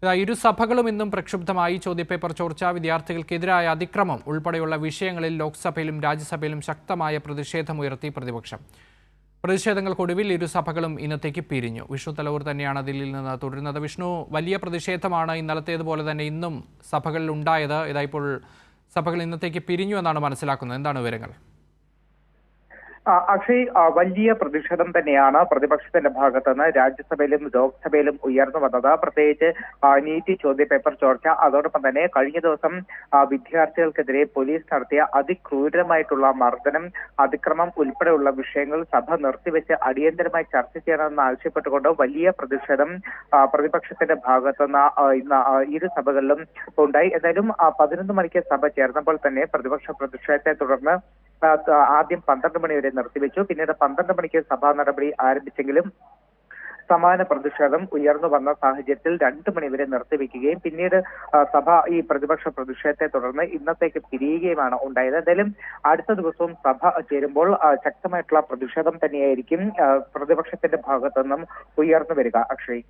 ഇരു സഭകളും ഇന്നും പ്രക്ഷുബ്ധമായി. ചോദ്യപേപ്പർ ചോർച്ച, വിദ്യാർത്ഥികൾക്കെതിരായ അതിക്രമം ഉൾപ്പെടെയുള്ള വിഷയങ്ങളിൽ ലോക്സഭയിലും രാജ്യസഭയിലും ശക്തമായ പ്രതിഷേധമുയർത്തി പ്രതിപക്ഷം. പ്രതിഷേധങ്ങൾക്കൊടുവിൽ ഇരു സഭകളും ഇന്നത്തേക്ക് പിരിഞ്ഞു. വിഷ്ണു തലവൂർ തന്നെയാണ് ദില്ലിയിൽ നിന്ന് തുടരുന്നത്. വിഷ്ണു, വലിയ പ്രതിഷേധമാണ് ഇന്നലത്തേതുപോലെ തന്നെ ഇന്നും സഭകളിൽ ഉണ്ടായത്. ഇതായപ്പോൾ സഭകൾ ഇന്നത്തേക്ക് പിരിഞ്ഞു എന്നാണ് മനസ്സിലാക്കുന്നത്. എന്താണ് വിവരങ്ങൾ? അക്ഷയ്, വലിയ പ്രതിഷേധം തന്നെയാണ് പ്രതിപക്ഷത്തിന്റെ ഭാഗത്തുനിന്ന് രാജ്യസഭയിലും ലോക്സഭയിലും ഉയർന്നു വന്നത്. പ്രത്യേകിച്ച് നീറ്റ് ചോദ്യപേപ്പർ ചോർച്ച, അതോടൊപ്പം തന്നെ കഴിഞ്ഞ ദിവസം വിദ്യാർത്ഥികൾക്കെതിരെ പോലീസ് നടത്തിയ അതിക്രൂരമായിട്ടുള്ള മർദ്ദനം, അതിക്രമം ഉൾപ്പെടെയുള്ള വിഷയങ്ങൾ സഭ നിർത്തിവെച്ച് അടിയന്തരമായി ചർച്ച ചെയ്യണമെന്ന് ആവശ്യപ്പെട്ടുകൊണ്ട് വലിയ പ്രതിഷേധം പ്രതിപക്ഷത്തിന്റെ ഭാഗത്തുനിന്ന് ഇന്ന് ഇരു സഭകളിലും ഉണ്ടായി. എന്തായാലും 11 മണിക്ക് സഭ ചേർന്നപ്പോൾ തന്നെ പ്രതിപക്ഷ പ്രതിഷേധത്തെ തുടർന്ന് ആദ്യം 12 മണി വരെ നിർത്തിവെച്ചു. പിന്നീട് 12 മണിക്ക് സഭാ നടപടി ആരംഭിച്ചെങ്കിലും സമാന പ്രതിഷേധം ഉയർന്നു വന്ന സാഹചര്യത്തിൽ 2 മണി വരെ നിർത്തിവെക്കുകയും പിന്നീട് സഭ ഈ പ്രതിപക്ഷ പ്രതിഷേധത്തെ തുടർന്ന് ഇന്നത്തേക്ക് പിരിയുകയുമാണ് ഉണ്ടായത്. എന്തായാലും അടുത്ത ദിവസവും സഭ ചേരുമ്പോൾ ശക്തമായിട്ടുള്ള പ്രതിഷേധം തന്നെയായിരിക്കും പ്രതിപക്ഷത്തിന്റെ ഭാഗത്തുനിന്നും ഉയർന്നു വരിക. അക്ഷയ്.